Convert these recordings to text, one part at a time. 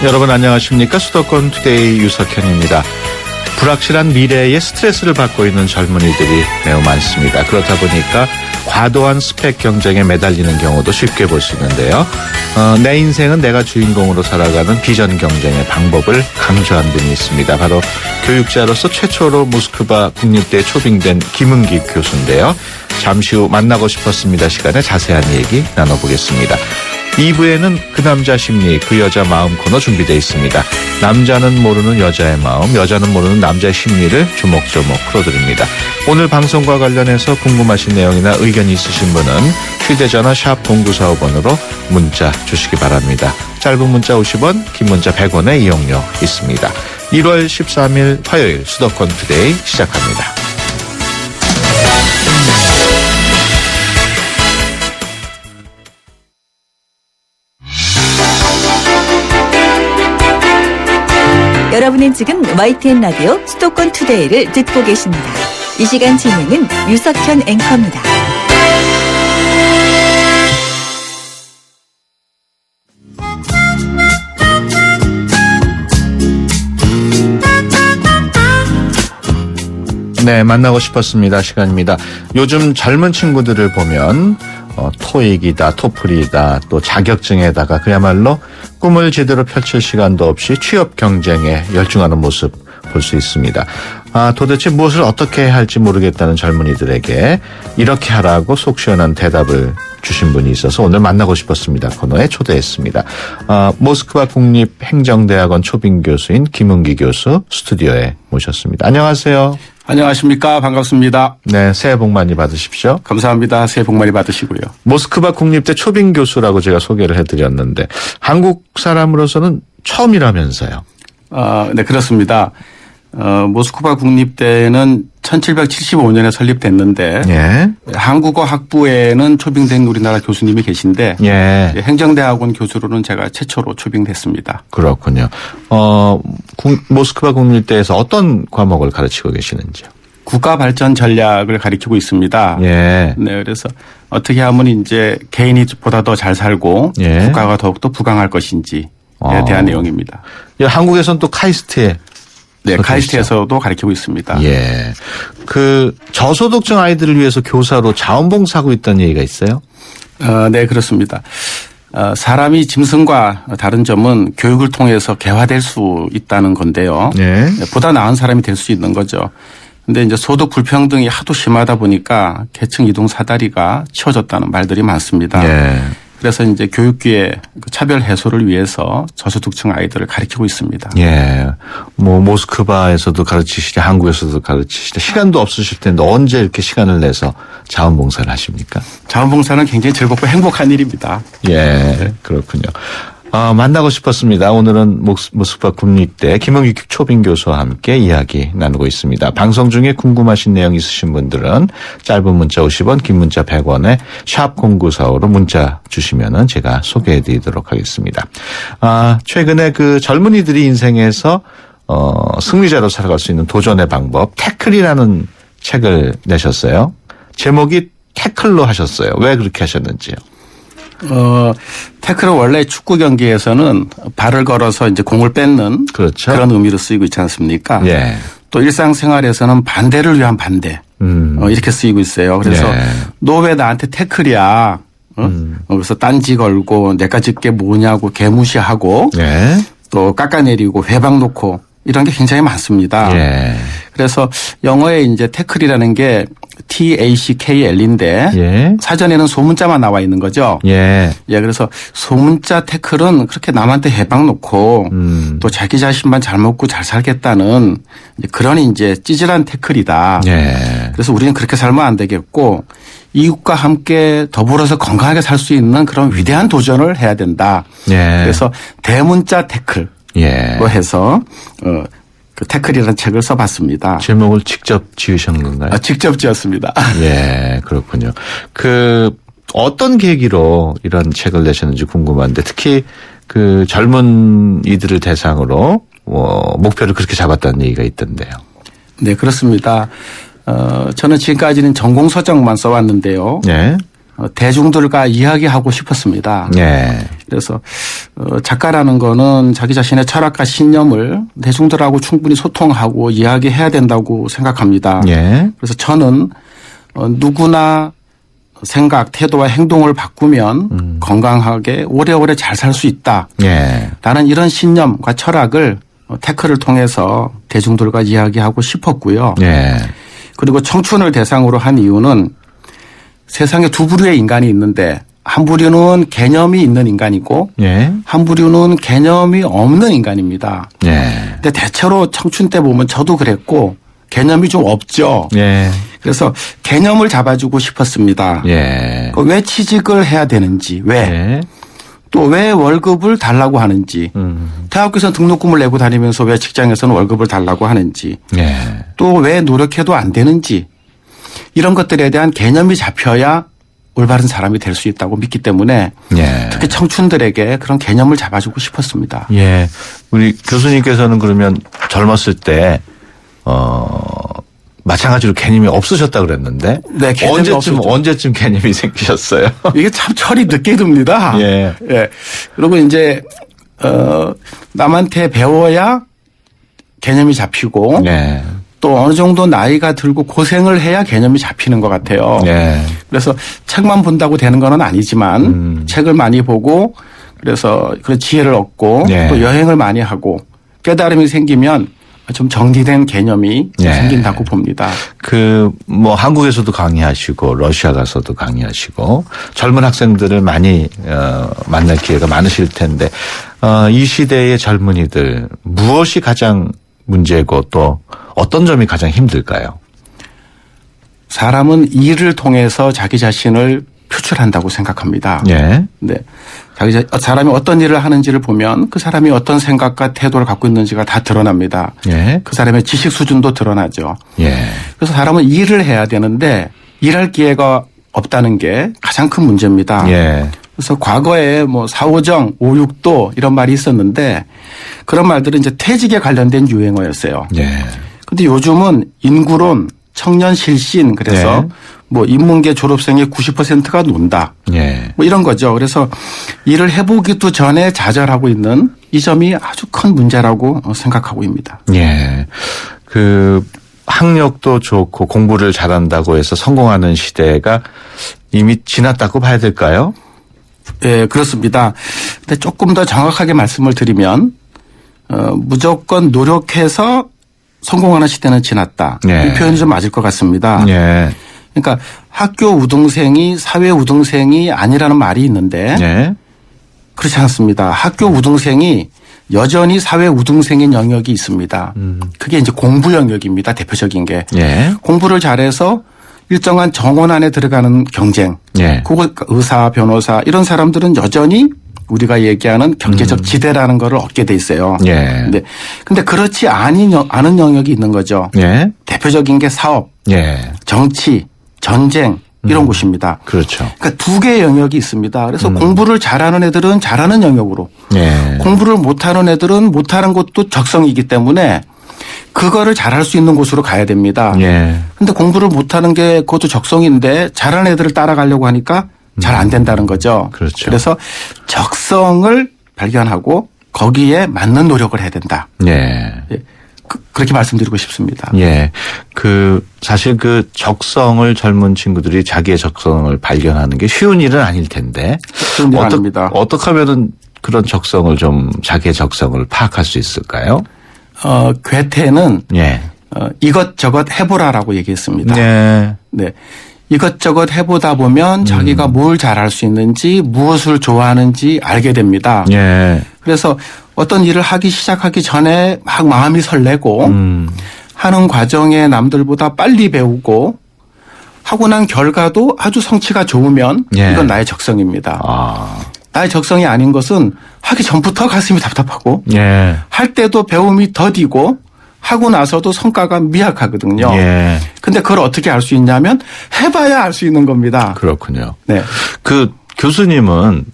여러분 안녕하십니까? 수도권 투데이 유석현입니다. 불확실한 미래에 스트레스를 받고 있는 젊은이들이 매우 많습니다. 그렇다 보니까 과도한 스펙 경쟁에 매달리는 경우도 쉽게 볼 수 있는데요. 내 인생은 내가 주인공으로 살아가는 비전 경쟁의 방법을 강조한 분이 있습니다. 바로 교육자로서 최초로 모스크바 국립대에 초빙된 김은기 교수인데요. 잠시 후 만나고 싶었습니다 시간에 자세한 얘기 나눠보겠습니다. 2부에는 그 남자 심리, 그 여자 마음 코너 준비되어 있습니다. 남자는 모르는 여자의 마음, 여자는 모르는 남자의 심리를 조목조목 풀어드립니다. 오늘 방송과 관련해서 궁금하신 내용이나 의견이 있으신 분은 휴대전화 샵 0945번으로 문자 주시기 바랍니다. 짧은 문자 50원, 긴 문자 100원의 이용료 있습니다. 1월 13일 화요일 수도권 투데이 시작합니다. 여러분은 지금 YTN 라디오 수도권 투데이를 듣고 계십니다. 이 시간 진행은 유석현 앵커입니다. 네, 만나고 싶었습니다 시간입니다. 요즘 젊은 친구들을 보면 토익이다, 토플이다, 또 자격증에다가 그야말로 꿈을 제대로 펼칠 시간도 없이 취업 경쟁에 열중하는 모습 볼 수 있습니다. 도대체 무엇을 어떻게 해야 할지 모르겠다는 젊은이들에게 이렇게 하라고 속 시원한 대답을 주신 분이 있어서 오늘 만나고 싶었습니다 코너에 초대했습니다. 모스크바 국립행정대학원 초빙 교수인 김은기 교수 스튜디오에 모셨습니다. 안녕하세요. 안녕하십니까. 반갑습니다. 네, 새해 복 많이 받으십시오. 감사합니다. 새해 복 많이 받으시고요. 모스크바 국립대 초빙 교수라고 제가 소개를 해드렸는데 한국 사람으로서는 처음이라면서요. 네, 그렇습니다. 모스크바 국립대는 1775년에 설립됐는데 예. 한국어 학부에는 초빙된 우리나라 교수님이 계신데 예. 행정대학원 교수로는 제가 최초로 초빙됐습니다. 그렇군요. 모스크바 국립대에서 어떤 과목을 가르치고 계시는지요? 국가 발전 전략을 가리키고 있습니다. 예. 네, 그래서 어떻게 하면 이제 개인이 보다 더 잘 살고 예. 국가가 더욱더 부강할 것인지에 대한 내용입니다. 한국에서는 또 카이스트에 네, 카이스트에서도 가르치고 있습니다. 예. 그 저소득층 아이들을 위해서 교사로 자원봉사하고 있다는 얘기가 있어요? 네, 그렇습니다. 사람이 짐승과 다른 점은 교육을 통해서 개화될 수 있다는 건데요. 예. 보다 나은 사람이 될 수 있는 거죠. 근데 이제 소득 불평등이 하도 심하다 보니까 계층 이동 사다리가 치워졌다는 말들이 많습니다. 예. 그래서 이제 교육계의 차별 해소를 위해서 저소득층 아이들을 가르치고 있습니다. 예. 모스크바에서도 가르치시되 한국에서도 가르치시되 시간도 없으실 텐데 언제 이렇게 시간을 내서 자원봉사를 하십니까? 자원봉사는 굉장히 즐겁고 행복한 일입니다. 예. 그렇군요. 만나고 싶었습니다. 오늘은 모스크바 국립대 김은기 초빙 교수와 함께 이야기 나누고 있습니다. 방송 중에 궁금하신 내용 있으신 분들은 짧은 문자 50원, 긴 문자 100원에 샵 0945로 문자 주시면은 제가 소개해 드리도록 하겠습니다. 최근에 그 젊은이들이 인생에서 승리자로 살아갈 수 있는 도전의 방법, 태클이라는 책을 내셨어요. 제목이 태클로 하셨어요. 왜 그렇게 하셨는지요? 태클은 원래 축구 경기에서는 발을 걸어서 이제 공을 뺏는 그렇죠. 그런 의미로 쓰이고 있지 않습니까? 예. 또 일상생활에서는 반대를 위한 반대 이렇게 쓰이고 있어요. 그래서 예. 너 왜 나한테 태클이야? 그래서 딴지 걸고 내가 짓게 뭐냐고 개무시하고 예. 또 깎아내리고 회방 놓고 이런 게 굉장히 많습니다. 예. 그래서 영어에 이제 태클이라는 게 TACKL인데 예. 사전에는 소문자만 나와 있는 거죠. 예. 예, 그래서 소문자 태클은 그렇게 남한테 해방 놓고 또 자기 자신만 잘 먹고 잘 살겠다는 그런 이제 찌질한 태클이다. 예. 그래서 우리는 그렇게 살면 안 되겠고 이웃과 함께 더불어서 건강하게 살 수 있는 그런 위대한 도전을 해야 된다. 예. 그래서 대문자 태클로 예. 해서 그 태클이라는 책을 써봤습니다. 제목을 직접 지으신 건가요? 직접 지었습니다. 예, 그렇군요. 어떤 계기로 이런 책을 내셨는지 궁금한데 특히 그 젊은 이들을 대상으로 목표를 그렇게 잡았다는 얘기가 있던데요. 네, 그렇습니다. 저는 지금까지는 전공 서적만 써왔는데요. 네. 대중들과 이야기하고 싶었습니다. 네. 그래서 작가라는 거는 자기 자신의 철학과 신념을 대중들하고 충분히 소통하고 이야기해야 된다고 생각합니다. 예. 그래서 저는 누구나 생각, 태도와 행동을 바꾸면 건강하게 오래오래 잘 살 수 있다. 예. 나는 이런 신념과 철학을 태클을 통해서 대중들과 이야기하고 싶었고요. 예. 그리고 청춘을 대상으로 한 이유는 세상에 두 부류의 인간이 있는데 한 부류는 개념이 있는 인간이고 예. 한 부류는 개념이 없는 인간입니다. 예. 근데 대체로 청춘 때 보면 저도 그랬고 개념이 좀 없죠. 예. 그래서 개념을 잡아주고 싶었습니다. 예. 왜 취직을 해야 되는지, 왜? 예. 또 왜 월급을 달라고 하는지. 대학교에서는 등록금을 내고 다니면서 왜 직장에서는 월급을 달라고 하는지. 예. 또 왜 노력해도 안 되는지. 이런 것들에 대한 개념이 잡혀야 올바른 사람이 될 수 있다고 믿기 때문에 예. 특히 청춘들에게 그런 개념을 잡아주고 싶었습니다. 예. 우리 교수님께서는 그러면 젊었을 때, 마찬가지로 개념이 없으셨다 그랬는데. 네, 개념이 없었죠. 언제쯤 개념이 생기셨어요? 이게 참 철이 늦게 듭니다. 예. 예. 그리고 이제, 남한테 배워야 개념이 잡히고 예. 또 어느 정도 나이가 들고 고생을 해야 개념이 잡히는 것 같아요. 예. 그래서 책만 본다고 되는 건 아니지만 책을 많이 보고 그래서 그런 지혜를 얻고 예. 또 여행을 많이 하고 깨달음이 생기면 좀 정리된 개념이 예. 생긴다고 봅니다. 한국에서도 강의하시고 러시아 가서도 강의하시고 젊은 학생들을 많이 만날 기회가 많으실 텐데 이 시대의 젊은이들 무엇이 가장 문제고 또 어떤 점이 가장 힘들까요? 사람은 일을 통해서 자기 자신을 표출한다고 생각합니다. 예. 네. 사람이 어떤 일을 하는지를 보면 그 사람이 어떤 생각과 태도를 갖고 있는지가 다 드러납니다. 예. 그 사람의 지식 수준도 드러나죠. 예. 그래서 사람은 일을 해야 되는데 일할 기회가 없다는 게 가장 큰 문제입니다. 예. 그래서 과거에 사오정, 오육도 이런 말이 있었는데 그런 말들은 이제 퇴직에 관련된 유행어였어요. 예. 근데 요즘은 인구론, 청년 실신 그래서 인문계 졸업생의 90%가 논다. 예. 이런 거죠. 그래서 일을 해보기도 전에 좌절하고 있는 이 점이 아주 큰 문제라고 생각하고 있습니다. 예. 학력도 좋고 공부를 잘한다고 해서 성공하는 시대가 이미 지났다고 봐야 될까요? 예, 그렇습니다. 근데 조금 더 정확하게 말씀을 드리면 무조건 노력해서 성공하는 시대는 지났다. 예. 이 표현이 좀 맞을 것 같습니다. 예. 그러니까 학교 우등생이 사회 우등생이 아니라는 말이 있는데 예. 그렇지 않습니다. 학교 우등생이 여전히 사회 우등생인 영역이 있습니다. 그게 이제 공부 영역입니다. 대표적인 게. 예. 공부를 잘해서 일정한 정원 안에 들어가는 경쟁. 예. 의사, 변호사 이런 사람들은 여전히 우리가 얘기하는 경제적 지대라는 거를 얻게 돼 있어요. 예. 근데 그렇지 않은 영역이 있는 거죠. 예. 대표적인 게 사업, 예. 정치, 전쟁 이런 곳입니다. 그렇죠. 그러니까 두 개의 영역이 있습니다. 그래서 공부를 잘하는 애들은 잘하는 영역으로 예. 공부를 못하는 애들은 못하는 것도 적성이기 때문에 그거를 잘할 수 있는 곳으로 가야 됩니다. 예. 근데 공부를 못하는 게 그것도 적성인데 잘하는 애들을 따라가려고 하니까 잘 안 된다는 거죠. 그렇죠. 그래서 적성을 발견하고 거기에 맞는 노력을 해야 된다. 예. 그렇게 말씀드리고 싶습니다. 예. 사실 적성을 젊은 친구들이 자기의 적성을 발견하는 게 쉬운 일은 아닐 텐데. 쉬운 일 아닙니다. 어떻게 하면은 그런 적성을 자기의 적성을 파악할 수 있을까요? 괴테는 예. 이것저것 해보라라고 얘기했습니다. 네. 네. 이것저것 해보다 보면 자기가 뭘 잘할 수 있는지 무엇을 좋아하는지 알게 됩니다. 예. 그래서 어떤 일을 시작하기 전에 막 마음이 설레고 하는 과정에 남들보다 빨리 배우고 하고 난 결과도 아주 성취가 좋으면 예. 이건 나의 적성입니다. 아. 나의 적성이 아닌 것은 하기 전부터 가슴이 답답하고 예. 할 때도 배움이 더디고 하고 나서도 성과가 미약하거든요. 예. 근데 그걸 어떻게 알 수 있냐면 해봐야 알 수 있는 겁니다. 그렇군요. 네. 교수님은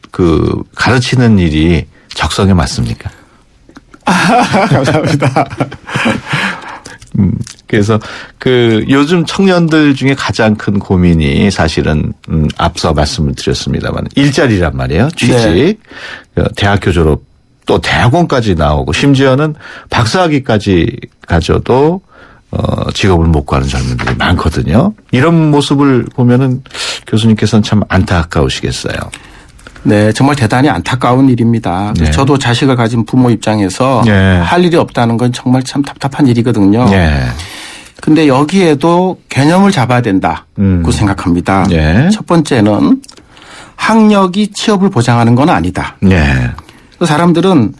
가르치는 일이 적성에 맞습니까? 감사합니다. 그래서 그 요즘 청년들 중에 가장 큰 고민이 사실은 앞서 말씀을 드렸습니다만 일자리란 말이에요. 취직, 네. 대학교 졸업 또 대학원까지 나오고 심지어는 박사학위까지 가져도 직업을 못 구하는 젊은들이 많거든요. 이런 모습을 보면은 교수님께서는 참 안타까우시겠어요. 네, 정말 대단히 안타까운 일입니다. 네. 저도 자식을 가진 부모 입장에서 네. 할 일이 없다는 건 정말 참 답답한 일이거든요. 예. 근데 여기에도 개념을 잡아야 된다고 생각합니다. 예. 첫 번째는 학력이 취업을 보장하는 건 아니다. 예. 사람들은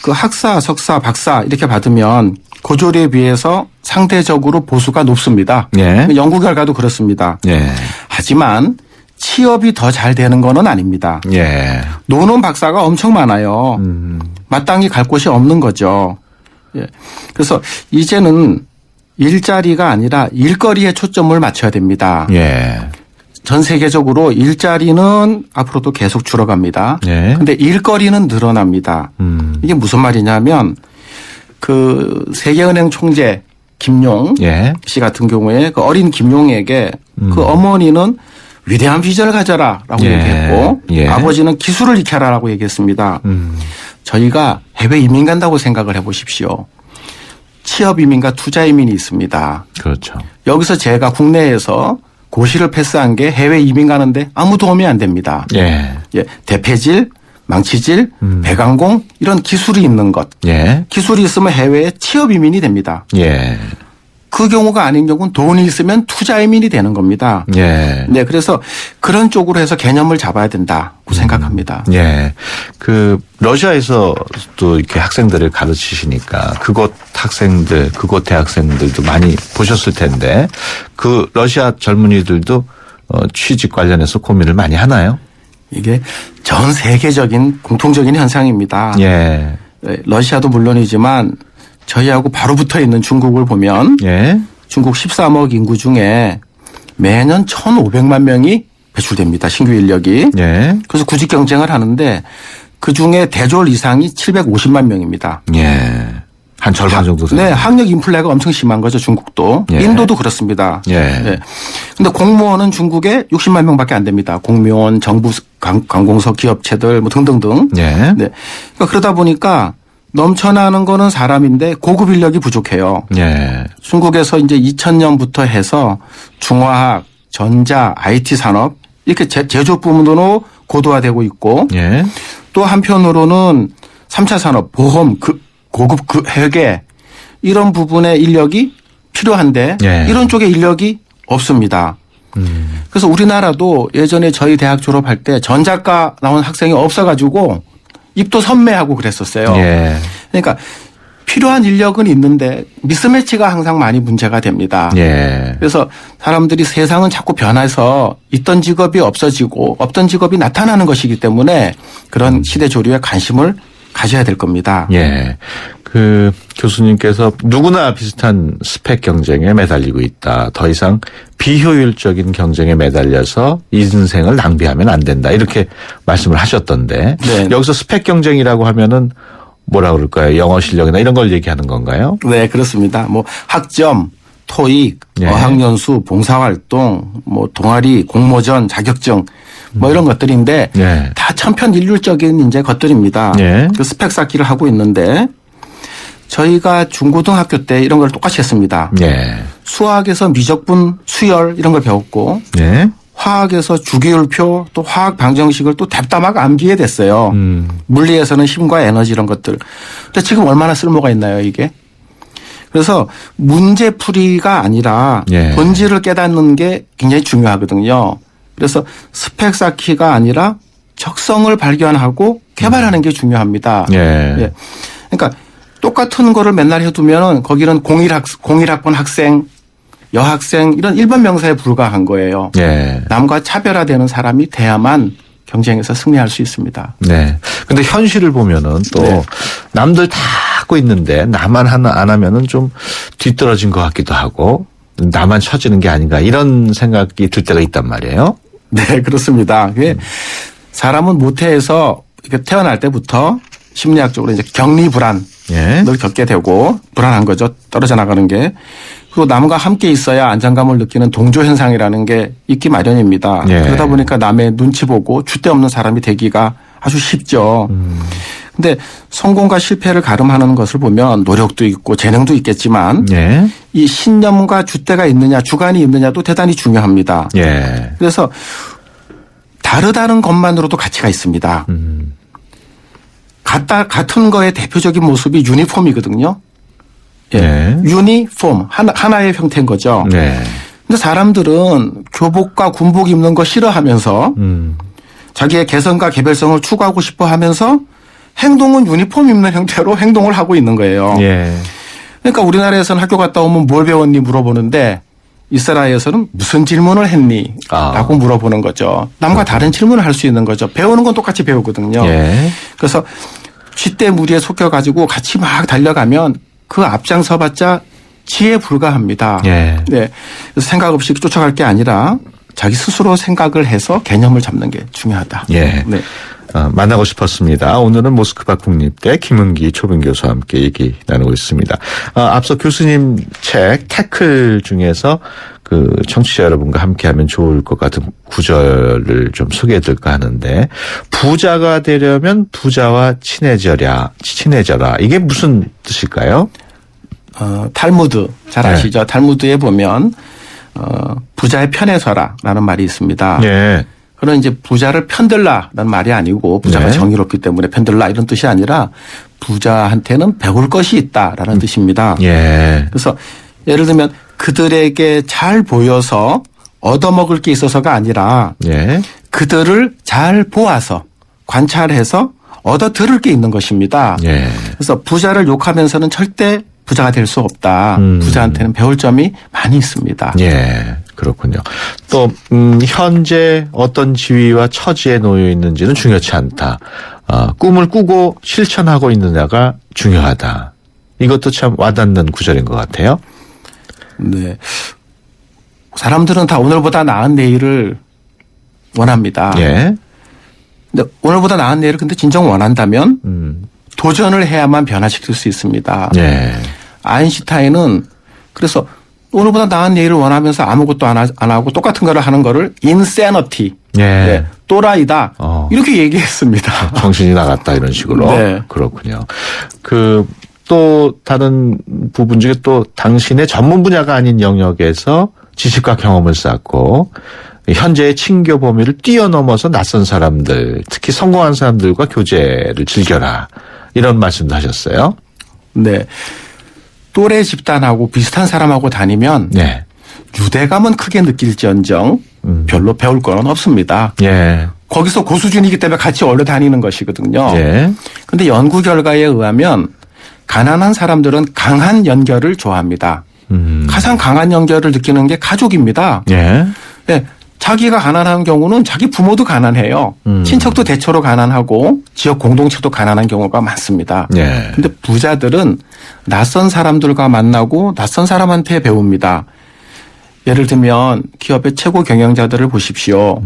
그 학사, 석사, 박사 이렇게 받으면 고졸에 비해서 상대적으로 보수가 높습니다. 예. 연구 결과도 그렇습니다. 예. 하지만 취업이 더 잘 되는 건 아닙니다. 예. 노는 박사가 엄청 많아요. 마땅히 갈 곳이 없는 거죠. 예. 그래서 이제는 일자리가 아니라 일거리에 초점을 맞춰야 됩니다. 예. 전 세계적으로 일자리는 앞으로도 계속 줄어갑니다. 예. 근데 일거리는 늘어납니다. 이게 무슨 말이냐면 그 세계은행 총재 김용 예. 씨 같은 경우에 그 어린 김용에게 그 어머니는 위대한 비전을 가져라라고 예. 얘기했고 예. 아버지는 기술을 익혀라라고 얘기했습니다. 저희가 해외 이민 간다고 생각을 해보십시오. 취업 이민과 투자 이민이 있습니다. 그렇죠. 여기서 제가 국내에서 고시를 패스한 게 해외 이민 가는데 아무 도움이 안 됩니다. 예. 예, 대패질, 망치질, 배관공 이런 기술이 있는 것. 예. 기술이 있으면 해외에 취업 이민이 됩니다. 예. 그 경우가 아닌 경우는 돈이 있으면 투자 이민이 되는 겁니다. 예. 네, 그래서 그런 쪽으로 해서 개념을 잡아야 된다고 생각합니다. 예. 그 러시아에서도 이렇게 학생들을 가르치시니까 그곳 학생들, 그곳 대학생들도 많이 보셨을 텐데 그 러시아 젊은이들도 취직 관련해서 고민을 많이 하나요? 이게 전 세계적인 공통적인 현상입니다. 예. 네, 러시아도 물론이지만 저희하고 바로 붙어 있는 중국을 보면 예. 중국 13억 인구 중에 매년 1,500만 명이 배출됩니다. 신규 인력이. 예. 그래서 구직 경쟁을 하는데 그중에 대졸 이상이 750만 명입니다. 예. 한 절반 정도 됩니다. 네, 학력 인플레가 엄청 심한 거죠. 중국도. 예. 인도도 그렇습니다. 예. 네. 근데 공무원은 중국에 60만 명밖에 안 됩니다. 공무원, 정부 관공서 기업체들 뭐 등등등. 예. 네. 그러니까 그러다 보니까 넘쳐나는 거는 사람인데 고급 인력이 부족해요. 예. 중국에서 이제 2000년부터 해서 중화학, 전자, IT 산업 이렇게 제조 부문으로 고도화되고 있고 예. 또 한편으로는 3차 산업, 보험, 고급 회계 이런 부분의 인력이 필요한데 예. 이런 쪽에 인력이 없습니다. 그래서 우리나라도 예전에 저희 대학 졸업할 때 전작가 나온 학생이 없어가지고 입도 선매하고 그랬었어요. 예. 그러니까 필요한 인력은 있는데 미스매치가 항상 많이 문제가 됩니다. 예. 그래서 사람들이 세상은 자꾸 변해서 있던 직업이 없어지고 없던 직업이 나타나는 것이기 때문에 그런 시대 조류에 관심을 가져야 될 겁니다. 예. 그 교수님께서 누구나 비슷한 스펙 경쟁에 매달리고 있다. 더 이상 비효율적인 경쟁에 매달려서 인생을 낭비하면 안 된다. 이렇게 말씀을 하셨던데 네. 여기서 스펙 경쟁이라고 하면은 뭐라 그럴까요? 영어 실력이나 이런 걸 얘기하는 건가요? 네, 그렇습니다. 뭐 학점, 토익, 예. 어학연수, 봉사활동, 뭐 동아리, 공모전, 자격증 뭐 이런 것들인데 예. 다 천편일률적인 이제 것들입니다. 예. 그 스펙 쌓기를 하고 있는데 저희가 중고등학교 때 이런 걸 똑같이 했습니다. 예. 수학에서 미적분, 수열 이런 걸 배웠고 예. 화학에서 주기율표 또 화학 방정식을 또 답답하게 암기해 됐어요. 물리에서는 힘과 에너지 이런 것들. 근데 지금 얼마나 쓸모가 있나요, 이게? 그래서 문제풀이가 아니라 예. 본질을 깨닫는 게 굉장히 중요하거든요. 그래서 스펙 쌓기가 아니라 적성을 발견하고 개발하는 게 중요합니다. 예. 예. 그러니까 똑같은 거를 맨날 해두면 거기는 공일학번 학생, 여학생 이런 일반 명사에 불과한 거예요. 예. 남과 차별화되는 사람이 돼야만 경쟁에서 승리할 수 있습니다. 네. 근데 현실을 보면은 또 네. 남들 다 하고 있는데 나만 하나 안 하면은 좀 뒤떨어진 것 같기도 하고 나만 처지는 게 아닌가 이런 생각이 들 때가 있단 말이에요. 네, 그렇습니다. 그게 사람은 모태에서 태어날 때부터 심리학적으로 이제 격리불안, 예. 늘 겪게 되고 불안한 거죠. 떨어져 나가는 게. 그리고 남과 함께 있어야 안정감을 느끼는 동조 현상이라는 게 있기 마련입니다. 예. 그러다 보니까 남의 눈치 보고 줏대 없는 사람이 되기가 아주 쉽죠. 근데 성공과 실패를 가름하는 것을 보면 노력도 있고 재능도 있겠지만 예. 이 신념과 줏대가 있느냐 주관이 있느냐도 대단히 중요합니다. 예. 그래서 다르다는 것만으로도 가치가 있습니다. 같은 거의 대표적인 모습이 유니폼이거든요. 네. 유니폼 하나의 형태인 거죠. 네. 근데 사람들은 교복과 군복 입는 거 싫어하면서 자기의 개성과 개별성을 추구하고 싶어 하면서 행동은 유니폼 입는 형태로 행동을 하고 있는 거예요. 예. 그러니까 우리나라에서는 학교 갔다 오면 뭘 배웠니 물어보는데 이스라엘에서는 무슨 질문을 했니? 라고 물어보는 거죠. 남과 다른 질문을 할 수 있는 거죠. 배우는 건 똑같이 배우거든요. 예. 그래서 쥐떼 무리에 속혀가지고 같이 막 달려가면 그 앞장서봤자 지에 불과합니다. 예. 네. 그래서 생각 없이 쫓아갈 게 아니라 자기 스스로 생각을 해서 개념을 잡는 게 중요하다. 예. 네. 만나고 싶었습니다. 오늘은 모스크바 국립대 김은기 초빙 교수와 함께 얘기 나누고 있습니다. 앞서 교수님 책 태클 중에서 그 청취자 여러분과 함께하면 좋을 것 같은 구절을 좀 소개해드릴까 하는데 부자가 되려면 부자와 친해져라. 이게 무슨 뜻일까요? 탈무드 잘 아시죠? 네. 탈무드에 보면 부자의 편에 서라라는 말이 있습니다. 예. 그런 이제 부자를 편들라라는 말이 아니고 부자가 네. 정의롭기 때문에 편들라 이런 뜻이 아니라 부자한테는 배울 것이 있다라는 뜻입니다. 예. 그래서 예를 들면 그들에게 잘 보여서 얻어먹을 게 있어서가 아니라 예. 그들을 잘 보아서 관찰해서 얻어 들을 게 있는 것입니다. 예. 그래서 부자를 욕하면서는 절대 부자가 될 수 없다. 부자한테는 배울 점이 많이 있습니다. 예, 그렇군요. 또 현재 어떤 지위와 처지에 놓여 있는지는 중요치 않다. 꿈을 꾸고 실천하고 있느냐가 중요하다. 이것도 참 와닿는 구절인 것 같아요. 네, 사람들은 다 오늘보다 나은 내일을 원합니다. 예. 근데 오늘보다 나은 내일을 근데 진정 원한다면 도전을 해야만 변화시킬 수 있습니다. 예. 아인슈타인은 그래서 오늘보다 나은 내일을 원하면서 아무것도 안 하고 똑같은 거를 하는 거를 insanity, 예. 네, 또라이다 이렇게 얘기했습니다. 정신이 나갔다 이런 식으로. 네. 그렇군요. 또 다른 부분 중에 또 당신의 전문 분야가 아닌 영역에서 지식과 경험을 쌓고 현재의 친교 범위를 뛰어넘어서 낯선 사람들, 특히 성공한 사람들과 교제를 즐겨라. 이런 말씀도 하셨어요. 네. 또래 집단하고 비슷한 사람하고 다니면 네. 유대감은 크게 느낄지언정 별로 배울 건 없습니다. 예. 거기서 고수준이기 때문에 같이 어울려 다니는 것이거든요. 예. 그런데 연구 결과에 의하면 가난한 사람들은 강한 연결을 좋아합니다. 가장 강한 연결을 느끼는 게 가족입니다. 예. 네. 자기가 가난한 경우는 자기 부모도 가난해요. 친척도 대체로 가난하고 지역 공동체도 가난한 경우가 많습니다. 예. 근데 부자들은 낯선 사람들과 만나고 낯선 사람한테 배웁니다. 예를 들면 기업의 최고 경영자들을 보십시오.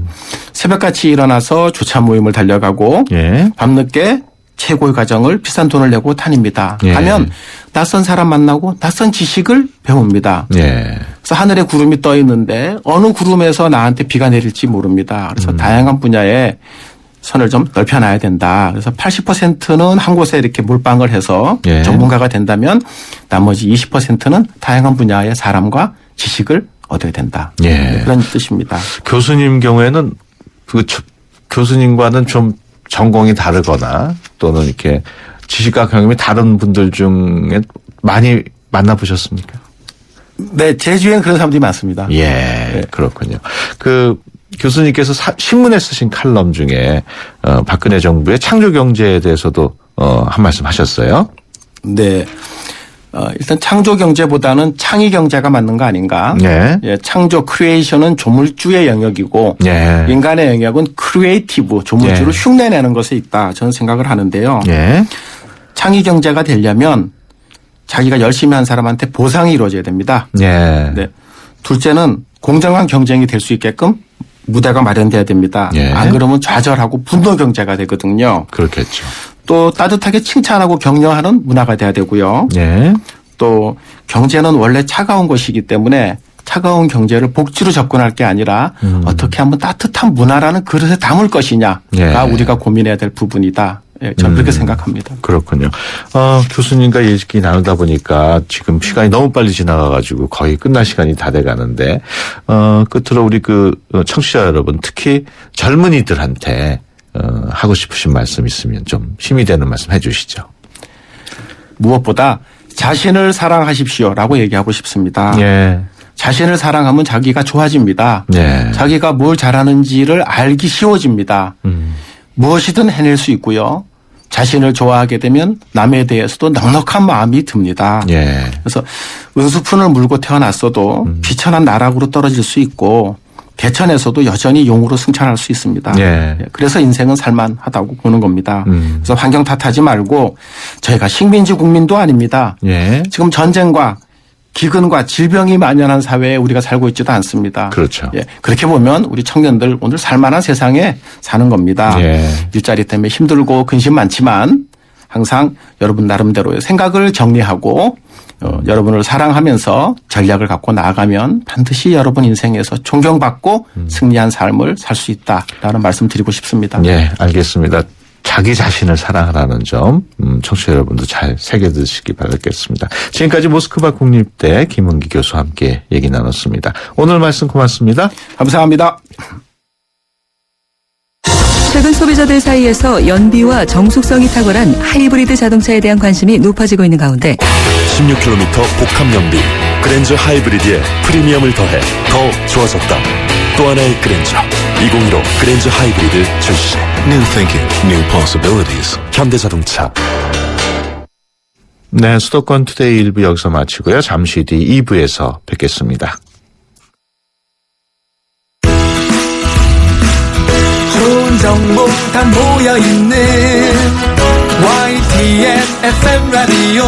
새벽같이 일어나서 주차 모임을 달려가고 예. 밤늦게 최고의 과정을 비싼 돈을 내고 다닙니다. 예. 가면 낯선 사람 만나고 낯선 지식을 배웁니다. 예. 그래서 하늘에 구름이 떠 있는데 어느 구름에서 나한테 비가 내릴지 모릅니다. 그래서 다양한 분야에 선을 좀 넓혀놔야 된다. 그래서 80%는 한 곳에 이렇게 몰빵을 해서 예. 전문가가 된다면 나머지 20%는 다양한 분야의 사람과 지식을 얻어야 된다. 예. 네, 그런 뜻입니다. 교수님 경우에는 교수님과는 좀 전공이 다르거나 또는 이렇게 지식과 경험이 다른 분들 중에 많이 만나보셨습니까? 네, 제 주위에는 그런 사람들이 많습니다. 예, 네. 그렇군요. 교수님께서 신문에 쓰신 칼럼 중에 박근혜 정부의 창조 경제에 대해서도 한 말씀 하셨어요. 네. 일단 창조 경제보다는 창의 경제가 맞는 거 아닌가? 네. 예, 창조 크리에이션은 조물주의 영역이고 예. 인간의 영역은 크리에이티브 조물주를 예. 흉내내는 것에 있다. 저는 생각을 하는데요. 예. 창의 경제가 되려면 자기가 열심히 한 사람한테 보상이 이루어져야 됩니다. 예. 네. 둘째는 공정한 경쟁이 될 수 있게끔 무대가 마련돼야 됩니다. 예. 안 그러면 좌절하고 분노 경제가 되거든요. 그렇겠죠. 또 따뜻하게 칭찬하고 격려하는 문화가 돼야 되고요. 예. 또 경제는 원래 차가운 것이기 때문에 차가운 경제를 복지로 접근할 게 아니라 어떻게 하면 따뜻한 문화라는 그릇에 담을 것이냐가 예. 우리가 고민해야 될 부분이다. 예, 저는 그렇게 생각합니다. 그렇군요. 교수님과 얘기 나누다 보니까 지금 시간이 너무 빨리 지나가가지고 거의 끝날 시간이 다 돼가는데, 끝으로 우리 청취자 여러분, 특히 젊은이들한테, 하고 싶으신 말씀 있으면 좀 힘이 되는 말씀 해 주시죠. 무엇보다 자신을 사랑하십시오라고 얘기하고 싶습니다. 예. 자신을 사랑하면 자기가 좋아집니다. 예. 자기가 뭘 잘하는지를 알기 쉬워집니다. 무엇이든 해낼 수 있고요. 자신을 좋아하게 되면 남에 대해서도 넉넉한 마음이 듭니다. 예. 그래서 은수푼을 물고 태어났어도 비천한 나락으로 떨어질 수 있고 개천에서도 여전히 용으로 승천할 수 있습니다. 예. 그래서 인생은 살만하다고 보는 겁니다. 그래서 환경 탓하지 말고 저희가 식민지 국민도 아닙니다. 예. 지금 전쟁과 기근과 질병이 만연한 사회에 우리가 살고 있지도 않습니다. 그렇죠. 예, 그렇게 보면 우리 청년들 오늘 살만한 세상에 사는 겁니다. 예. 일자리 때문에 힘들고 근심 많지만 항상 여러분 나름대로의 생각을 정리하고 여러분을 사랑하면서 전략을 갖고 나아가면 반드시 여러분 인생에서 존경받고 승리한 삶을 살 수 있다라는 말씀 드리고 싶습니다. 예, 알겠습니다. 자기 자신을 사랑하라는 점, 청취자 여러분도 잘 새겨드시기 바라겠습니다. 지금까지 모스크바 국립대 김은기 교수와 함께 얘기 나눴습니다. 오늘 말씀 고맙습니다. 감사합니다. 최근 소비자들 사이에서 연비와 정숙성이 탁월한 하이브리드 자동차에 대한 관심이 높아지고 있는 가운데 16km 복합 연비 그랜저 하이브리드에 프리미엄을 더해 더 좋아졌다. 또 하나의 그랜저 2015 그랜저 하이브리드 출시. New thinking, new possibilities. 현대자동차. 네, 수도권 투데이 1부 여기서 마치고요. 잠시 뒤 2부에서 뵙겠습니다. 좋은 정보 다 모여있는 YTN FM 라디오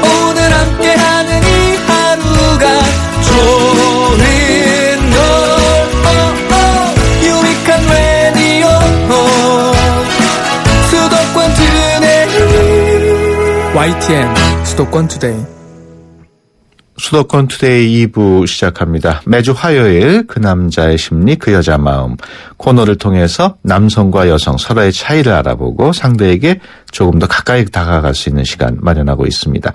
오늘 함께하는 이 하루가 좋은 걸 유익한 라디오 수도권 투데이 YTN 수도권 투데이 수도권 투데이 2부 시작합니다. 매주 화요일 그 남자의 심리 그 여자 마음 코너를 통해서 남성과 여성 서로의 차이를 알아보고 상대에게 조금 더 가까이 다가갈 수 있는 시간 마련하고 있습니다.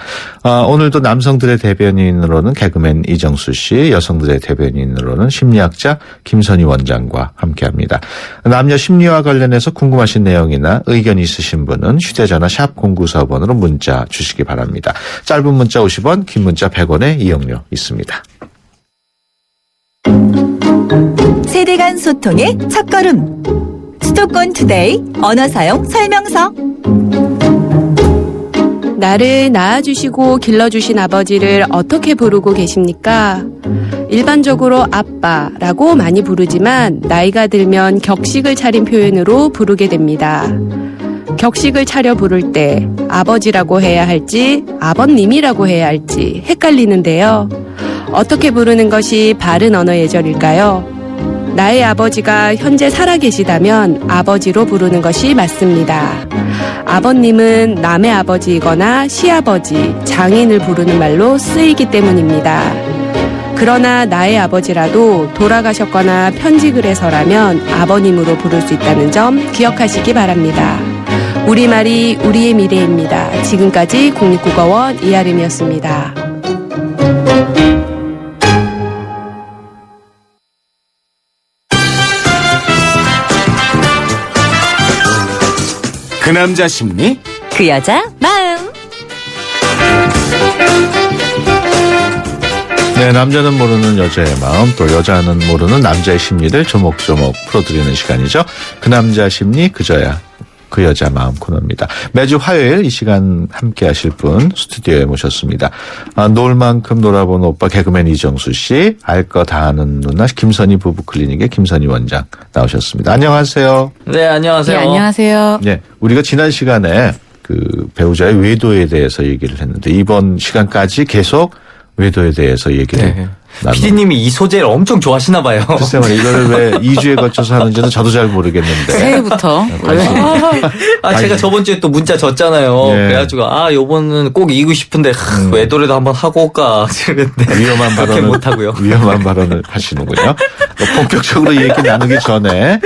오늘도 남성들의 대변인으로는 개그맨 이정수 씨, 여성들의 대변인으로는 심리학자 김선희 원장과 함께합니다. 남녀 심리와 관련해서 궁금하신 내용이나 의견 있으신 분은 휴대전화 샵 0945번으로 문자 주시기 바랍니다. 짧은 문자 50원, 긴 문자 100원의 이용료 있습니다. 세대 간 소통의 첫걸음. 수도권 투데이 언어 사용 설명서. 나를 낳아주시고 길러주신 아버지를 어떻게 부르고 계십니까? 일반적으로 아빠라고 많이 부르지만 나이가 들면 격식을 차린 표현으로 부르게 됩니다. 격식을 차려 부를 때 아버지라고 해야 할지 아버님이라고 해야 할지 헷갈리는데요. 어떻게 부르는 것이 바른 언어 예절일까요? 나의 아버지가 현재 살아계시다면 아버지로 부르는 것이 맞습니다. 아버님은 남의 아버지이거나 시아버지, 장인을 부르는 말로 쓰이기 때문입니다. 그러나 나의 아버지라도 돌아가셨거나 편직을 해서라면 아버님으로 부를 수 있다는 점 기억하시기 바랍니다. 우리말이 우리의 미래입니다. 지금까지 국립국어원 이하림이었습니다. 그 남자 심리 그 여자 마음. 네, 남자는 모르는 여자의 마음, 또 여자는 모르는 남자의 심리를 조목조목 풀어드리는 시간이죠. 그 남자 심리, 그저야 그 여자 마음 코너입니다. 매주 화요일 이 시간 함께 하실 분 스튜디오에 모셨습니다. 놀 만큼 놀아본 오빠 개그맨 이정수 씨, 알 거 다 아는 누나 김선희 부부클리닉의 김선희 원장 나오셨습니다. 안녕하세요. 네, 안녕하세요. 네, 안녕하세요. 네, 우리가 지난 시간에 그 배우자의 외도에 대해서 얘기를 했는데 이번 시간까지 계속 외도에 대해서 얘기를 네. 나눠. PD님이 이 소재를 엄청 좋아하시나 봐요. 글쎄 말이야 이거를 왜 2주에 걸쳐서 하는지는 저도 잘 모르겠는데. 새해부터. 제가 저번 주에 또 문자 줬잖아요. 예. 그래가지고 요번은 꼭 이기고 싶은데 외도라도 한번 하고 올까 그랬는데 위험한 그렇게 발언을 못하고요. 위험한 발언을 하시는군요. 본격적으로 얘기 나누기 전에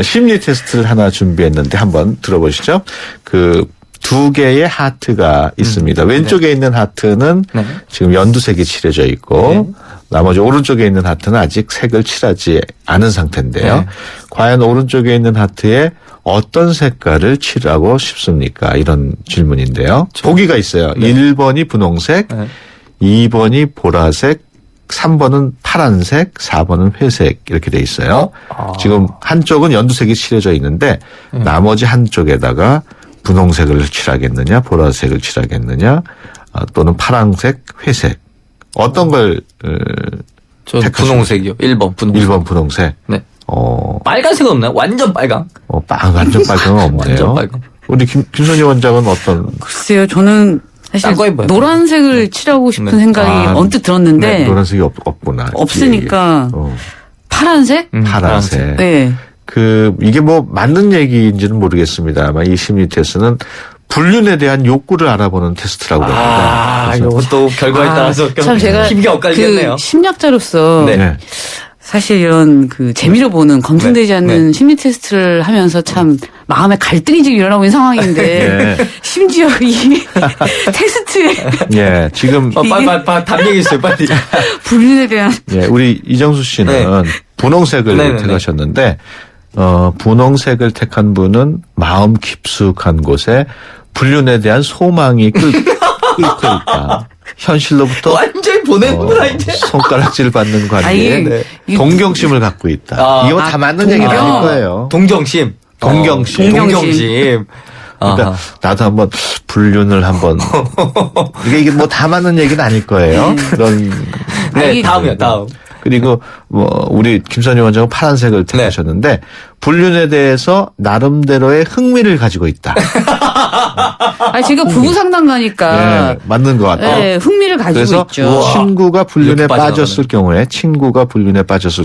심리 테스트를 하나 준비했는데 한번 들어보시죠. 그 두 개의 하트가 있습니다. 왼쪽에 있는 하트는 네. 지금 연두색이 칠해져 있고 네. 나머지 오른쪽에 있는 하트는 아직 색을 칠하지 않은 상태인데요. 네. 과연 오른쪽에 있는 하트에 어떤 색깔을 칠하고 싶습니까? 이런 질문인데요. 보기가 있어요. 1번이 분홍색, 네. 2번이 보라색, 3번은 파란색, 4번은 회색 이렇게 돼 있어요. 지금 한쪽은 연두색이 칠해져 있는데 나머지 한쪽에다가 분홍색을 칠하겠느냐, 보라색을 칠하겠느냐, 또는 파란색, 회색. 어떤 걸 저 택하시고 분홍색이요. 1번 분홍색. 1번 분홍색. 네. 빨간색은 없나요? 완전 빨강. 완전 빨강은 없네요. 완전 빨강. 우리 김선희 원장은 어떤? 글쎄요, 저는 사실 딴거 입어요. 노란색을 칠하고 싶은 네. 생각이 언뜻 들었는데 노란색이 없구나. 없으니까 예, 예. 파란색? 파란색. 네. 이게 뭐 맞는 얘기인지는 모르겠습니다만 이 심리 테스트는 불륜에 대한 욕구를 알아보는 테스트라고 합니다. 그래서 이것도 결과에 따라서 참 제가 힘이 엇갈리겠네요. 그 심리학자로서 네. 네. 사실 이런 그 재미로 보는 검증되지 네. 않는 네. 심리 테스트를 하면서 참 마음에 갈등이 지금 일어나고 있는 상황인데 네. 심지어 이 테스트에 예, 지금 빨리 답 얘기했어요, 빨리. 불륜에 대한 예, 우리 이정수 씨는 네. 분홍색을 네네네. 택하셨는데 분홍색을 택한 분은 마음 깊숙한 곳에 불륜에 대한 소망이 끓고 있다. 현실로부터 완전히 보내는구나, 이제. 손가락질 받는 관계에 이게 동경심을 갖고 있다. 이거 다 맞는 동경. 얘기는 아닐 거예요. 동정심. 동경심. 동경심. 그러니까 아하. 나도 한번 불륜을 한번 이게 뭐 다 맞는 얘기는 아닐 거예요. 그런 네, 다음이요, 다음. 그리고 뭐 우리 김선희 원장은 파란색을 택하셨는데 불륜에 대해서 나름대로의 흥미를 가지고 있다. 제가 부부 상담가니까 네, 맞는 것 같아요. 네, 흥미를 가지고 그래서 있죠. 친구가 불륜에 이렇게 빠졌을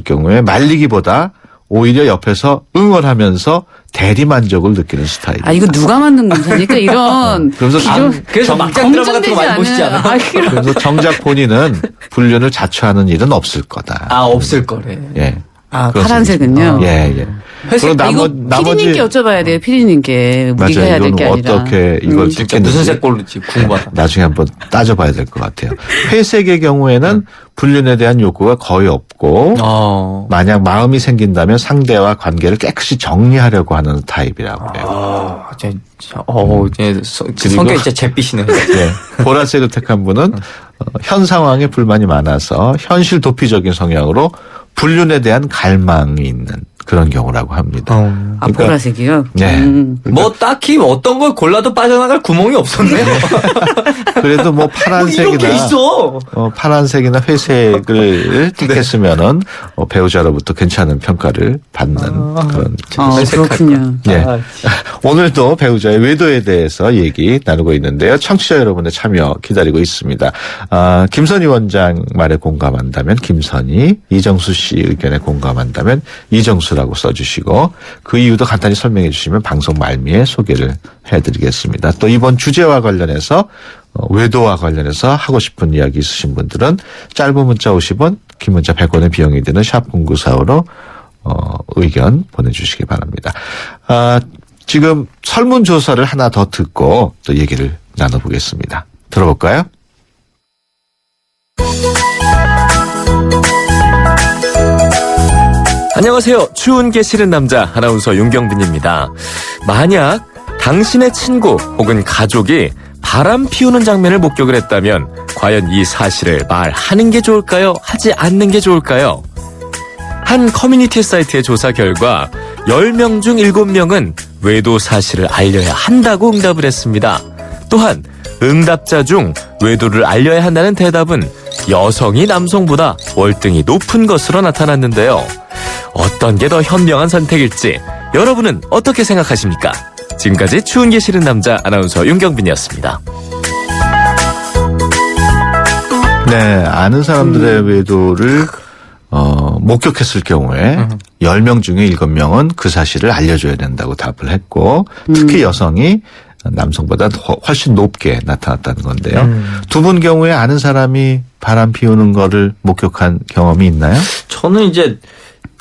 경우에 말리기보다 오히려 옆에서 응원하면서 대리만족을 느끼는 스타일이에요. 이거 누가 만든 검사니까 이런 그래서 그래서 막장 드라마 같은 거 많이 보시지 않아요? 그래서 정작 본인은 불륜을 자처하는 일은 없을 거다. 없을 거래. 예. 파란색은요. 예, 예. 그리고 이거 피디님께 여쭤봐야 돼요. 피디님께 우리가 맞아요. 해야 될 게 이건 아니라. 어떻게 이걸 진짜 택했는지 무슨 색 고를지 궁금하다. 나중에 한번 따져봐야 될 것 같아요. 회색의 경우에는 불륜에 대한 욕구가 거의 없고 만약 마음이 생긴다면 상대와 관계를 깨끗이 정리하려고 하는 타입이라고 해요. 성격이 진짜 잿빛이네요. 예. 보라색을 택한 분은 현 상황에 불만이 많아서 현실 도피적인 성향으로 불륜에 대한 갈망이 있는 그런 경우라고 합니다. 그러니까 보라색이요? 네. 뭐 딱히 어떤 걸 골라도 빠져나갈 구멍이 없었네요. 그래도 뭐 파란색이나 이렇게 있어. 파란색이나 회색을 택했으면은 배우자로부터 괜찮은 평가를 받는 그런. 그렇군요. 예. 오늘도 배우자의 외도에 대해서 얘기 나누고 있는데요. 청취자 여러분의 참여 기다리고 있습니다. 김선희 원장 말에 공감한다면 김선희, 이정수 씨 의견에 공감한다면 이정수라고 써주시고 그 이유도 간단히 설명해 주시면 방송 말미에 소개를 해드리겠습니다. 또 이번 주제와 관련해서 외도와 관련해서 하고 싶은 이야기 있으신 분들은 짧은 문자 50원, 긴 문자 100원의 비용이 드는 샵 0945로 의견 보내주시기 바랍니다. 지금 설문조사를 하나 더 듣고 또 얘기를 나눠보겠습니다. 들어볼까요? 안녕하세요. 추운 게 싫은 남자 아나운서 윤경빈입니다. 만약 당신의 친구 혹은 가족이 바람 피우는 장면을 목격을 했다면 과연 이 사실을 말하는 게 좋을까요? 하지 않는 게 좋을까요? 한 커뮤니티 사이트의 조사 결과 10명 중 7명은 외도 사실을 알려야 한다고 응답을 했습니다. 또한 응답자 중 외도를 알려야 한다는 대답은 여성이 남성보다 월등히 높은 것으로 나타났는데요. 어떤 게 더 현명한 선택일지 여러분은 어떻게 생각하십니까? 지금까지 추운 게 싫은 남자 아나운서 윤경빈이었습니다. 네, 아는 사람들의 외도를 목격했을 경우에 10명 중에 7명은 그 사실을 알려줘야 된다고 답을 했고 특히 여성이 남성보다 훨씬 높게 나타났다는 건데요. 두 분 경우에 아는 사람이 바람 피우는 거를 목격한 경험이 있나요? 저는 이제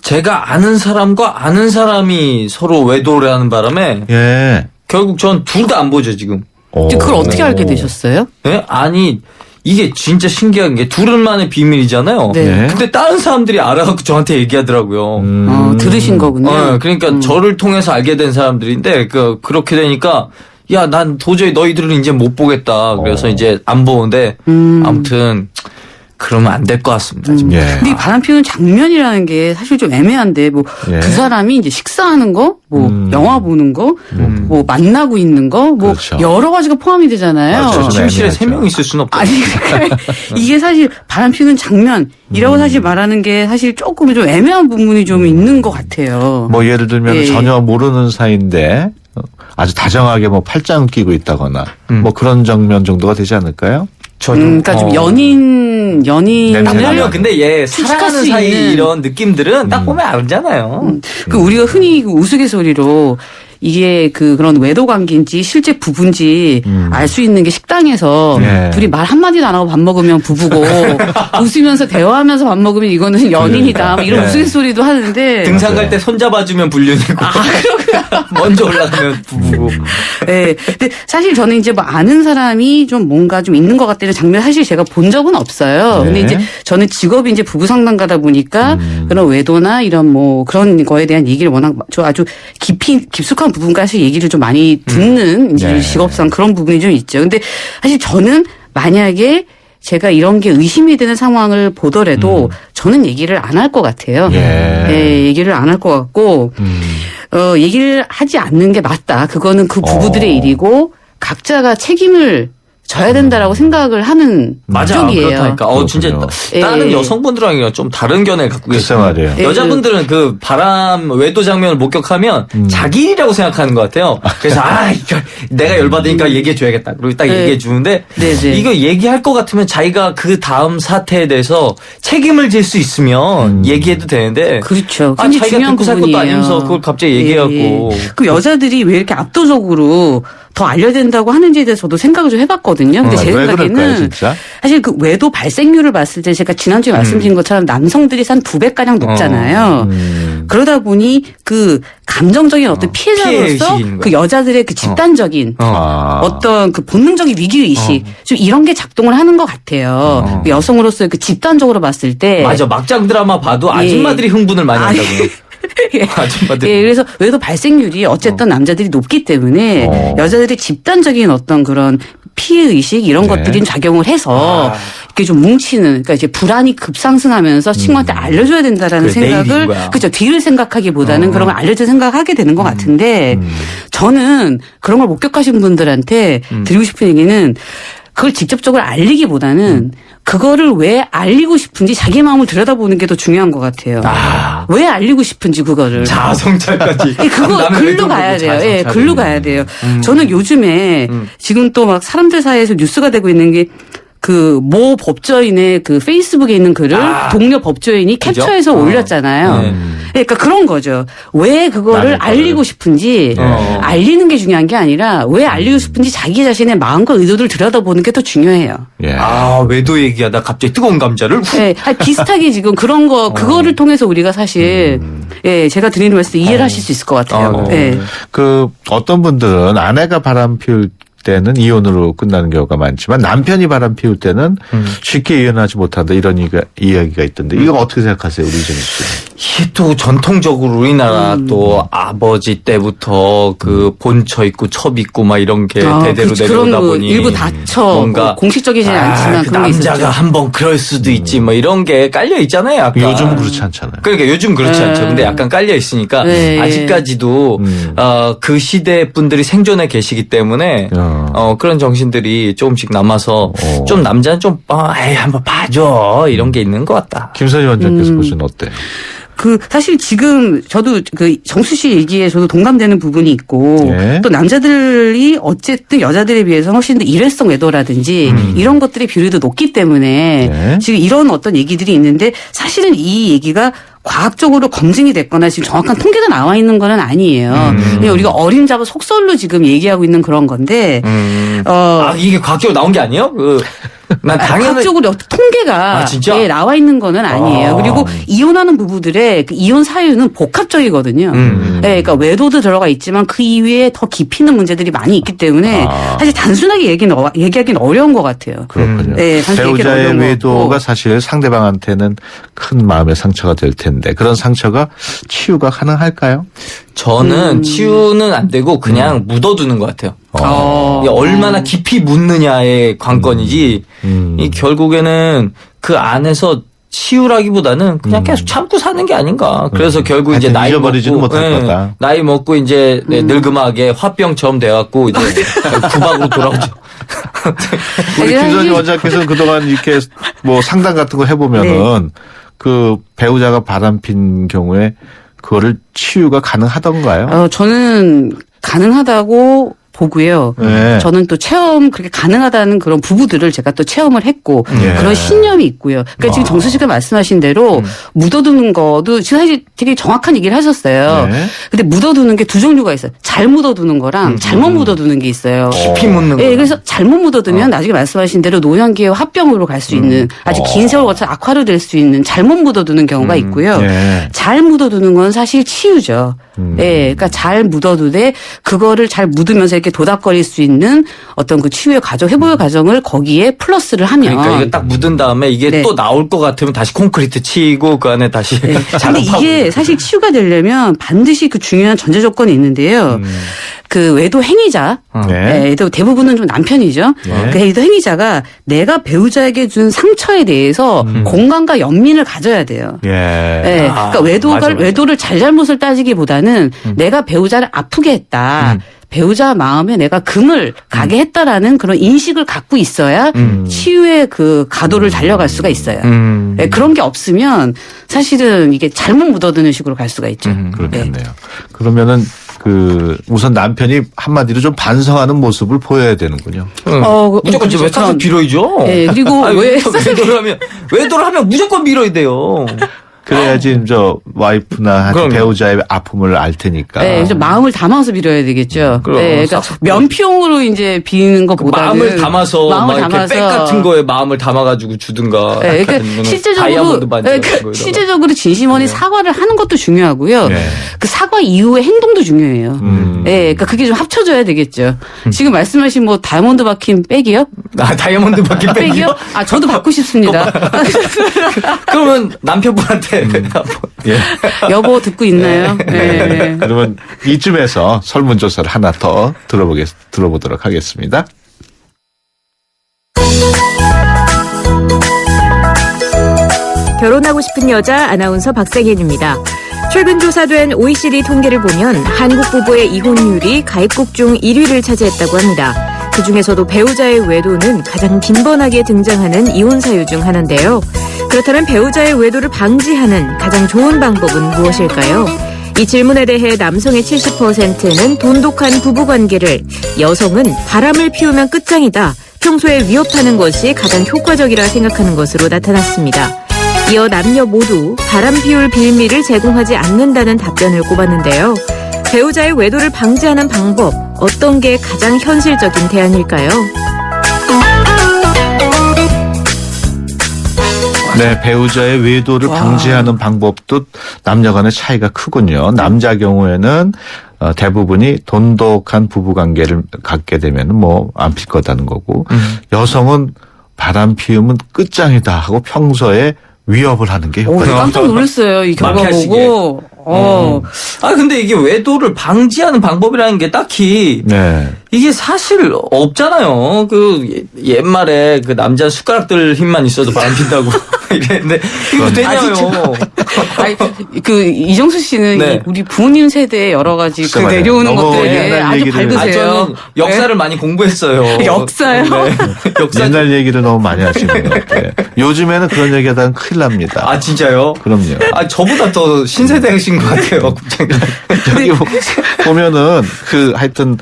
제가 아는 사람과 아는 사람이 서로 외도를 하는 바람에 예. 결국 전 둘 다 안 보죠 지금. 그걸 어떻게 알게 되셨어요? 네? 아니 이게 진짜 신기한 게 둘만의 비밀이잖아요. 네. 근데 다른 사람들이 알아갖고 저한테 얘기하더라고요. 들으신 거군요. 그러니까 저를 통해서 알게 된 사람들인데 그렇게 되니까 야, 난 도저히 너희들은 이제 못 보겠다. 그래서 이제 안 보는데 아무튼 그러면 안 될 것 같습니다. 지금. 예. 근데 이 바람 피우는 장면이라는 게 사실 좀 애매한데 뭐 예. 두 사람이 이제 식사하는 거, 뭐 영화 보는 거, 뭐 만나고 있는 거, 뭐 그렇죠. 여러 가지가 포함이 되잖아요. 맞죠. 침실에 애매하죠. 3명 있을 수는 없죠. 아니 이게 사실 바람 피우는 장면이라고 사실 말하는 게 사실 조금 좀 애매한 부분이 좀 있는 것 같아요. 뭐 예를 들면 예. 전혀 모르는 사이인데 아주 다정하게 뭐 팔짱 끼고 있다거나 뭐 그런 장면 정도가 되지 않을까요? 그러니까 좀 연인을 아니요, 근데 얘 추측할 사랑하는 수 사이 있는. 이런 느낌들은 딱 보면 알잖아요. 그 우리가 흔히 그 우스갯소리로 이게 그런 외도 관계인지 실제 부부인지 알 수 있는 게 식당에서 네. 둘이 말 한마디도 안 하고 밥 먹으면 부부고 웃으면서 대화하면서 밥 먹으면 이거는 연인이다. 뭐 이런 네. 우스갯소리도 하는데 등산 갈 때 손잡아주면 불륜이고. 먼저 올라가면 부부고. 네. 근데 사실 저는 이제 뭐 아는 사람이 좀 뭔가 좀 있는 것 같다는 장면 사실 제가 본 적은 없어요. 네. 근데 이제 저는 직업이 이제 부부 상담가다 보니까 그런 외도나 이런 뭐 그런 거에 대한 얘기를 워낙 저 아주 깊숙한 부분까지 얘기를 좀 많이 듣는 이제 네. 직업상 그런 부분이 좀 있죠. 근데 사실 저는 만약에 제가 이런 게 의심이 되는 상황을 보더라도 저는 얘기를 안 할 것 같아요. 예. 네, 얘기를 안 할 것 같고 얘기를 하지 않는 게 맞다. 그거는 그 부부들의 일이고 각자가 책임을 져야 된다라고 생각을 하는 맞아. 쪽이에요. 그렇다니까. 진짜 예. 다른 여성분들이랑 좀 다른 견해를 갖고 글쎄 계세요. 말이에요. 여자분들은 그 바람 외도 장면을 목격하면 자기 일이라고 생각하는 것 같아요. 그래서 이거 내가 열받으니까 얘기해 줘야겠다. 그리고 딱 네. 얘기해 주는데 네네. 이거 얘기할 것 같으면 자기가 그 다음 사태에 대해서 책임을 질 수 있으면 얘기해도 되는데 그렇죠. 자기가 굉장히 중요한 듣고 살 것도 부분이에요. 아니면서 그걸 갑자기 얘기해갖고 그 여자들이 왜 이렇게 압도적으로 더 알려야 된다고 하는지에 대해서 저도 생각을 좀 해봤거든요. 근데 제 왜 그럴까요, 생각에는 진짜? 사실 그 외도 발생률을 봤을 때 제가 지난주에 말씀드린 것처럼 남성들이 한 2배가량 높잖아요. 그러다 보니 그 감정적인 어떤 피해자로서 피해의식인 그 여자들의 그 집단적인 어떤 그 본능적인 위기의식 좀 이런 게 작동을 하는 것 같아요. 그 여성으로서 그 집단적으로 봤을 때. 맞아. 막장 드라마 봐도 아줌마들이 흥분을 많이 한다고요. 아줌마들. 예, 그래서 외도 발생률이 어쨌든 남자들이 높기 때문에 여자들의 집단적인 어떤 그런 피해 의식 이런 네. 것들이 작용을 해서 이렇게 좀 뭉치는 그러니까 이제 불안이 급상승하면서 친구한테 알려줘야 된다라는 그래, 내 일인 생각을 거야. 그렇죠 뒤를 생각하기보다는 그런 걸 알려줄 생각하게 되는 것 같은데 저는 그런 걸 목격하신 분들한테 드리고 싶은 얘기는 그걸 직접적으로 알리기보다는 그거를 왜 알리고 싶은지 자기 마음을 들여다보는 게 더 중요한 것 같아요. 왜 알리고 싶은지 그거를. 자성찰까지. 예, 그거 남의 글로 외도를 가야 보고 돼요. 예, 자성찰을. 글로 가야 돼요. 저는 요즘에 지금 또 막 사람들 사이에서 뉴스가 되고 있는 게 그 모 법조인의 그 페이스북에 있는 글을 동료 법조인이 그죠? 캡처해서 올렸잖아요. 네. 그러니까 그런 거죠. 왜 그거를 남의 거를. 알리고 싶은지 알리는 게 중요한 게 아니라 왜 알리고 싶은지 자기 자신의 마음과 의도를 들여다보는 게 더 중요해요. 예. 외도 얘기하다 갑자기 뜨거운 감자를 훅. 예, 아니, 비슷하게 지금 그런 거 그거를 통해서 우리가 사실 예, 제가 드리는 말씀 이해를 하실 수 있을 것 같아요. 예. 그 어떤 분들은 아내가 바람 피울 때는 이혼으로 끝나는 경우가 많지만 남편이 바람 피울 때는 쉽게 이혼하지 못한다 이런 이야기가 있던데 이거 어떻게 생각하세요, 우리 이정희 씨? 이게 또 전통적으로 우리나라 또 아버지 때부터 그 본처 있고 첩 있고 막 이런 게 대대로 그렇지. 내려오다 그런 거 보니 일부 다쳐 뭔가 공식적이지는 않지만 그 그런 게 남자가 있었죠. 한번 그럴 수도 있지 뭐 이런 게 깔려 있잖아요. 약간. 요즘은 그렇지 않잖아요. 그러니까 요즘 그렇지 네. 않죠. 근데 약간 깔려 있으니까 네. 아직까지도 그 시대 분들이 생존해 계시기 때문에 그런 정신들이 조금씩 남아서 좀 남자는 좀 에이 한번 봐줘 이런 게 있는 것 같다. 김선희 원장께서 보시는 어때요? 사실 지금 저도 그 정수 씨 얘기에 저도 동감되는 부분이 있고 네. 또 남자들이 어쨌든 여자들에 비해서 훨씬 더 일회성 외도라든지 이런 것들의 비율도 높기 때문에 네. 지금 이런 어떤 얘기들이 있는데 사실은 이 얘기가 과학적으로 검증이 됐거나 지금 정확한 통계가 나와 있는 건 아니에요. 그냥 우리가 어림잡아 속설로 지금 얘기하고 있는 그런 건데 이게 과학적으로 나온 게 아니에요? 난 당연히 과학적으로 통계가 진짜? 예, 나와 있는 거는 아니에요. 그리고 이혼하는 부부들의 그 이혼 사유는 복합적이거든요. 예, 그러니까 외도도 들어가 있지만 그 이외에 더 깊이 있는 문제들이 많이 있기 때문에 사실 단순하게 얘기하기는 어려운 것 같아요. 그렇군요. 네, 단순히 얘기하기는 배우자의 어려운 것 외도가 같고. 사실 상대방한테는 큰 마음의 상처가 될 텐데 그런 상처가 치유가 가능할까요? 저는 치유는 안 되고 그냥 묻어두는 것 같아요. 이게 얼마나 깊이 묻느냐의 관건이지 이 결국에는 그 안에서 치유라기보다는 그냥 계속 참고 사는 게 아닌가. 그래서 결국 이제 하여튼 나이 잊어버리지는 먹고 못할 거다. 나이 먹고 이제 늙음하게 화병처럼 돼갖고 이제 구박으로 돌아오죠. 우리 김선희 원장께서는 그동안 이렇게 뭐 상담 같은 거 해보면은 그 배우자가 바람핀 경우에 그거를 치유가 가능하던가요? 저는 가능하다고 보고요. 네. 저는 또 체험 그렇게 가능하다는 그런 부부들을 제가 또 체험을 했고 예. 그런 신념이 있고요. 그러니까 지금 정수 씨가 말씀하신 대로 묻어두는 거도 지금 사실 되게 정확한 얘기를 하셨어요. 네. 근데 묻어두는 게 두 종류가 있어요. 잘 묻어두는 거랑 잘못 묻어두는 게 있어요. 깊이 묻는 거. 예, 그래서 잘못 묻어두면 나중에 말씀하신 대로 노년기에 화병으로 갈 수 있는 아주 긴 세월 거쳐 악화로 될 수 있는 잘못 묻어두는 경우가 있고요. 예. 잘 묻어두는 건 사실 치유죠. 예, 그러니까 잘 묻어두되 그거를 잘 묻으면서 이렇게 도닥거릴 수 있는 어떤 그 치유의 과정, 회복의 과정을 거기에 플러스를 하면. 그러니까 이거 딱 묻은 다음에 이게 네. 또 나올 것 같으면 다시 콘크리트 치고 그 안에 다시 근데 작업하고. 이게 사실 치유가 되려면 반드시 그 중요한 전제 조건이 있는데요. 그 외도 행위자, 네. 예, 또 대부분은 좀 남편이죠. 네. 그 외도 행위자가 내가 배우자에게 준 상처에 대해서 공감과 연민을 가져야 돼요. 예. 예, 그러니까 맞아. 외도를 잘잘못을 따지기보다는 내가 배우자를 아프게 했다. 배우자 마음에 내가 금을 가게 했다라는 그런 인식을 갖고 있어야 치유의 그 가도를 달려갈 수가 있어요. 예, 그런 게 없으면 사실은 이게 잘못 묻어드는 식으로 갈 수가 있죠. 그렇겠네요. 그러면은 그 우선 남편이 한마디로 좀 반성하는 모습을 보여야 되는군요. 무조건 이제 외타서 빌어야죠. 예, 그리고 아니, 왜 외도를 하면 무조건 빌어야 돼요. 그래야지 저 와이프나 그럼요. 배우자의 아픔을 알 테니까. 네, 그래서 마음을 담아서 빌어야 되겠죠. 그럼. 네, 그러니까 면피용으로 이제 비는 것보다는 마음을 담아서 마음을 막 이렇게 백 같은 거에 마음을 담아가지고 주든가. 네, 그러니까 아니면은 실제적으로 다이아몬드 반지 네, 같은 그러니까 거에다가. 실제적으로 진심원이 사과를 하는 것도 중요하고요. 네. 그 사과 이후의 행동도 중요해요. 네, 그러니까 그게 좀 합쳐져야 되겠죠. 지금 말씀하신 뭐 다이아몬드 박힌 백이요? 다이아몬드 받기 백이요? 아, 저도 받고 싶습니다. 그러면 남편분한테 예. 여보 듣고 있나요? 네. 그러면 이쯤에서 설문조사를 하나 더 들어보도록 하겠습니다. 결혼하고 싶은 여자 아나운서 박상현입니다. 최근 조사된 OECD 통계를 보면 한국 부부의 이혼율이 가입국 중 1위를 차지했다고 합니다. 그중에서도 배우자의 외도는 가장 빈번하게 등장하는 이혼 사유 중 하나인데요. 그렇다면 배우자의 외도를 방지하는 가장 좋은 방법은 무엇일까요? 이 질문에 대해 남성의 70%는 돈독한 부부관계를, 여성은 바람을 피우면 끝장이다, 평소에 위협하는 것이 가장 효과적이라 생각하는 것으로 나타났습니다. 이어 남녀 모두 바람 피울 빌미를 제공하지 않는다는 답변을 꼽았는데요. 배우자의 외도를 방지하는 방법, 어떤 게 가장 현실적인 대안일까요? 네, 배우자의 외도를 방지하는 방법도 남녀 간의 차이가 크군요. 남자 경우에는 대부분이 돈독한 부부관계를 갖게 되면 뭐 안 필 거다는 거고 여성은 바람 피우면 끝장이다 하고 평소에 위협을 하는 게 효과적이다. 깜짝 놀랐어요. 이 결과 마피아시게. 보고. 근데 이게 외도를 방지하는 방법이라는 게 딱히 네. 이게 사실 없잖아요. 그 옛말에 그 남자 숟가락들 힘만 있어도 바람 핀다고 이랬는데 이거 되냐요. 아니, 이정수 씨는 네. 우리 부모님 세대의 여러 가지 그 맞아요. 내려오는 너무 것들에 옛날 아주 얘기를- 밝으세요. 저는 역사를 많이 공부했어요. 역사요? 네. 역사. 옛날 얘기를 너무 많이 하시는 것 같아요. 요즘에는 그런 얘기하다가 큰일 납니다. 아 진짜요? 그럼요. 아 저보다 더 신세대이신 것 같아요, 국장님. 여기 보면은 하여튼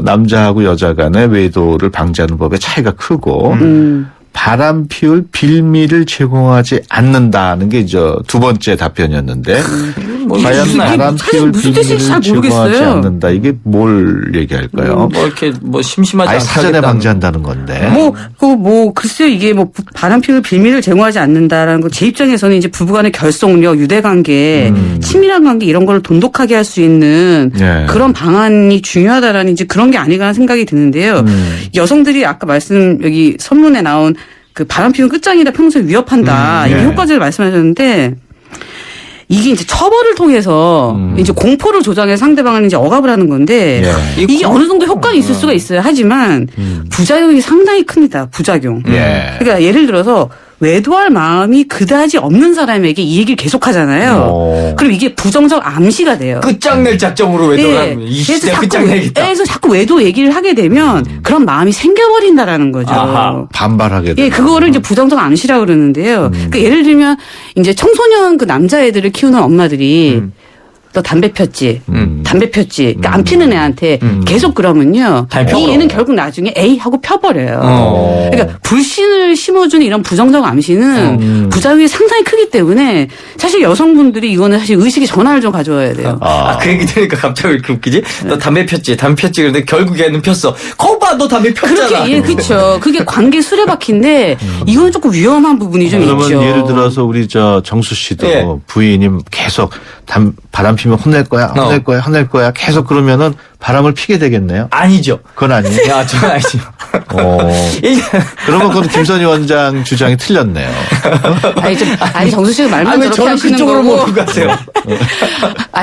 남자하고 여자 간의 외도를 방지하는 법의 차이가 크고 바람 피울 빌미를 제공하지 않는다는 게 이제 두 번째 답변이었는데 과연 무슨 바람 사실 피울 무슨 뜻인지 잘 빌미를 제공하지 모르겠어요. 않는다 이게 뭘 얘기할까요? 뭐 이렇게 뭐 심심하지 아예 않게 사전에 하겠다는. 방지한다는 건데. 글쎄요, 이게 바람 피울 빌미를 제공하지 않는다라는 거, 제 입장에서는 이제 부부간의 결속력, 유대관계, 친밀한 관계 이런 걸 돈독하게 할 수 있는 네. 그런 방안이 중요하다라는 이제 그런 게 아닌가 하는 생각이 드는데요. 여성들이 아까 여기 선문에 나온 그 바람 피운 끝장이다 평소에 위협한다. 이게 네. 효과를 말씀하셨는데 이게 이제 처벌을 통해서 이제 공포를 조장해 상대방을 이제 억압을 하는 건데 예. 이게 어느 정도 효과는 있을 수가 있어요. 하지만 부작용이 상당히 큽니다. 부작용. 예. 그러니까 예를 들어서 외도할 마음이 그다지 없는 사람에게 이 얘기를 계속 하잖아요. 그럼 이게 부정적 암시가 돼요. 끝장낼 작정으로 외도를 이 그래서 시대 자꾸 끝장내겠다. 그래서 자꾸 외도 얘기를 하게 되면 그런 마음이 생겨버린다라는 거죠. 아하. 반발하게 되는. 예, 그거를 이제 부정적 암시라고 그러는데요. 그러니까 예를 들면 이제 청소년 그 남자애들을 키우는 엄마들이 너 담배 폈지? 담배 폈지? 그러니까 안 피는 애한테 계속 그러면요. 담배 이 펴버려. 애는 결국 나중에 에이 하고 펴버려요. 그러니까 불신을 심어주는 이런 부정적 암시는 부작용이 상당히 크기 때문에 사실 여성분들이 이거는 사실 의식의 전환을 좀 가져와야 돼요. 그 얘기 들으니까 갑자기 왜 이렇게 웃기지? 너 담배 폈지? 담배 폈지? 그런데 결국에는 폈어. 거봐, 너 담배 폈잖아. 그렇게, 예, 그렇죠. 그게 관계 수레바퀴인데 이거는 조금 위험한 부분이 좀 그러면 있죠. 예를 들어서 우리 정수 씨도 예. 부인이 계속 바람 피면 혼낼 거야 계속 그러면은 바람을 피게 되겠네요. 아니죠. 그건 아니에요. 야, 저 아니죠. 그러면 그건 김선희 원장 주장이 틀렸네요. 아니 정수 씨가 말만 왜 저렇게 저를 하시는 그쪽으로 거고. 몰고 가세요?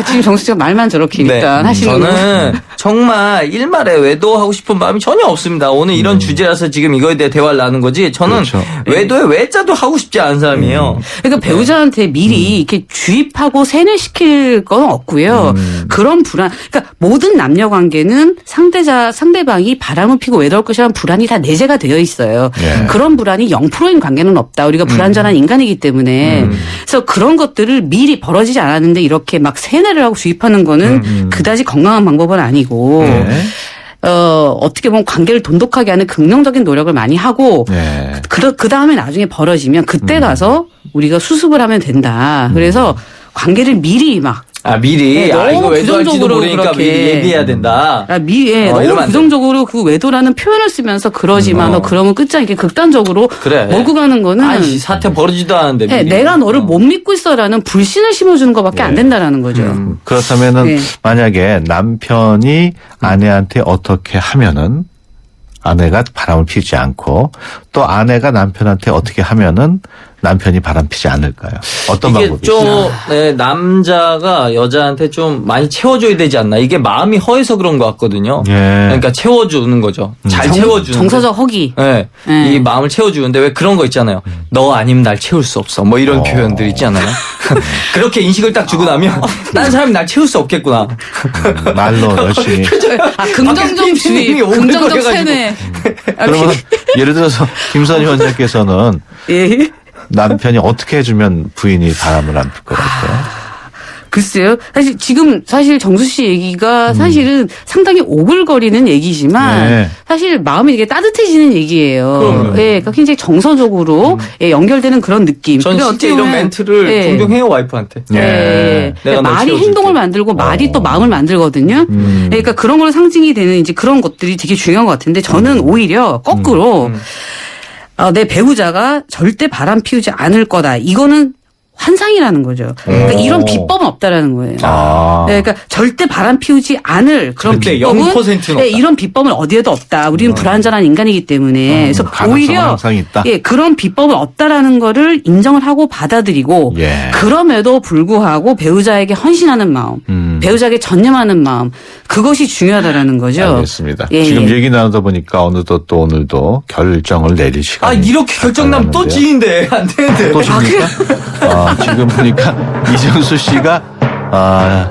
지금 정수 씨가 말만 저렇게 일단 하시는 거고. 저는 정말 일말에 외도하고 싶은 마음이 전혀 없습니다. 오늘 이런 주제라서 지금 이거에 대해 대화를 나눈 거지. 저는 그렇죠. 외도에 외자도 하고 싶지 않은 사람이에요. 그러니까 배우자한테 미리 이렇게 주입하고 세뇌시킬 건 없고요. 그런 불안, 그러니까 모든 남녀 관계는 상대방이 바람을 피고 외도할 것이라는 불안이 다 내재가 되어 있어요. 예. 그런 불안이 0%인 관계는 없다. 우리가 불안전한 인간이기 때문에. 그래서 그런 것들을 미리 벌어지지 않았는데 이렇게 막 세뇌를 하고 주입하는 거는 그다지 건강한 방법은 아니고. 네. 어떻게 보면 관계를 돈독하게 하는 긍정적인 노력을 많이 하고 네. 그 다음에 나중에 벌어지면 그때 가서 우리가 수습을 하면 된다. 그래서 관계를 미리 막 미리. 네, 너무 이거 외도할지도 부정적으로 모르니까 그렇게. 미리 얘기해야 된다. 너무 이러면 안 돼. 부정적으로 그 외도라는 표현을 쓰면서 그러지 마. 너 그러면 끝장 이렇게 극단적으로 그래. 몰고 가는 거는 아니, 사태 벌어지도 않은데. 네, 미리. 내가 너를 못 믿고 있어라는 불신을 심어주는 것밖에 안 된다라는 거죠. 그렇다면은 네. 만약에 남편이 아내한테 어떻게 하면은 아내가 바람을 피우지 않고 또 아내가 남편한테 어떻게 하면은 남편이 바람 피지 않을까요? 어떤 이게 방법이 좀 있어요? 남자가 여자한테 좀 많이 채워줘야 되지 않나. 이게 마음이 허해서 그런 것 같거든요. 예. 그러니까 채워주는 거죠. 잘 채워주는. 정서적 허기. 네. 네. 이 마음을 채워주는데 왜 그런 거 있잖아요. 너 아니면 날 채울 수 없어. 뭐 이런 표현들 있지 않아요? 그렇게 인식을 딱 주고 나면 다른 사람이 날 채울 수 없겠구나. 말로 열심히. 긍정적 주의, 긍정적 세뇌. 그러면 예를 들어서 김선희 원장께서는 예. 남편이 어떻게 해주면 부인이 바람을 안 필 것 같아요? 글쎄요. 사실 정수 씨 얘기가 사실은 상당히 오글거리는 얘기지만 네. 사실 마음이 되게 따뜻해지는 얘기예요. 예, 그러니까 굉장히 정서적으로 예, 연결되는 그런 느낌. 전 그러니까 실제 어떻게 이런 보면 멘트를 예. 종종 해요, 와이프한테. 예. 내가 널 말이 채워줄게. 행동을 만들고 말이 또 마음을 만들거든요. 그러니까 그런 걸 상징이 되는 이제 그런 것들이 되게 중요한 것 같은데 저는 오히려 거꾸로 내 배우자가 절대 바람 피우지 않을 거다. 이거는 환상이라는 거죠. 그러니까 이런 비법은 없다라는 거예요. 네, 그러니까 절대 바람 피우지 않을 그런 절대 비법은 0%는 없다. 이런 비법은 어디에도 없다. 우리는 불완전한 인간이기 때문에 그래서 가능성은 오히려 항상 있다. 그런 비법은 없다라는 거를 인정을 하고 받아들이고 예. 그럼에도 불구하고 배우자에게 헌신하는 마음. 배우자에게 전념하는 마음 그것이 중요하다라는 거죠. 알겠습니다. 예, 지금 예. 얘기 나누다 보니까 어느덧 또 오늘도 결정을 내릴 시간이 이렇게 결정나면 또 가까워졌는데요. 지인데 안 되는데. 또 집니까? 지금 보니까 이정수 씨가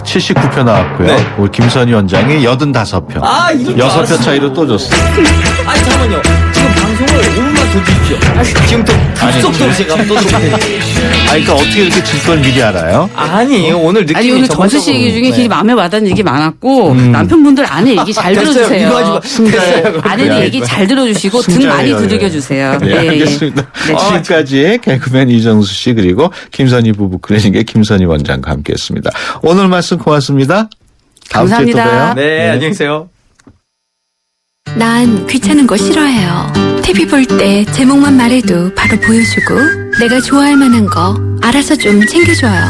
79표 나왔고요. 네. 우리 김선희 원장이 85표. 이럴 줄 6표 알았어. 차이로 또 졌어. 잠깐만요. 지금 방송을 5분만 더 주십시오. 지금부터 급속도로 제가 한번 떠들게요. 그러니까 어떻게 이렇게 질 걸 미리 알아요? 아니 오늘 느낌이 아니 오늘 정수 씨 얘기 중에 되게 마음에 와닿는 얘기 많았고 남편분들 아내 얘기 잘 들어주세요. 아내 얘기 잘 들어주시고 등 많이 두들겨주세요. 네, 알겠습니다. 네. 지금까지 개그맨 이정수 씨 그리고 김선희 부부 클리닉의 김선희 원장과 함께했습니다. 오늘 말씀 고맙습니다. 다음 주에 또 감사합니다. 봬요. 네, 안녕히 계세요. 난 귀찮은 거 싫어해요. TV 볼 때 제목만 말해도 바로 보여주고 내가 좋아할 만한 거 알아서 좀 챙겨줘요.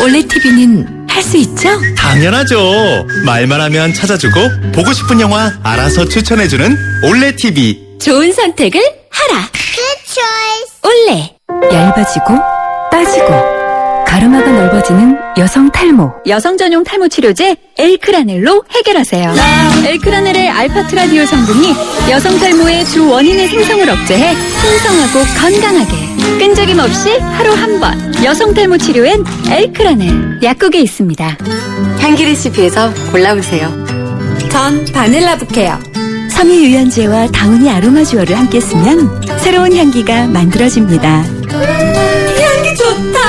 올레 TV는 할 수 있죠? 당연하죠. 말만 하면 찾아주고 보고 싶은 영화 알아서 추천해주는 올레 TV. 좋은 선택을 하라. 올레. 얇아지고 빠지고 가르마가 넓어지는 여성 탈모. 여성 전용 탈모 치료제 엘크라넬로 해결하세요. 엘크라넬의 알파트라디올 성분이 여성 탈모의 주 원인의 생성을 억제해 풍성하고 건강하게 끈적임 없이 하루 한 번 여성 탈모 치료엔 엘크라넬 약국에 있습니다. 향기 레시피에서 골라보세요. 전 바닐라 부케요. 섬유 유연제와 다우니 아로마 듀얼을 함께 쓰면 새로운 향기가 만들어집니다. 향기 좋다.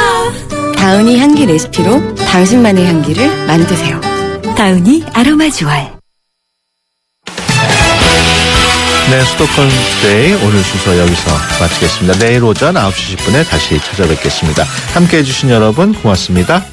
다은이 향기 레시피로 당신만의 향기를 만드세요. 다우니 아로마 듀얼. 네, 수도권 투데이 오늘 순서 여기서 마치겠습니다. 내일 오전 9시 10분에 다시 찾아뵙겠습니다. 함께해 주신 여러분 고맙습니다.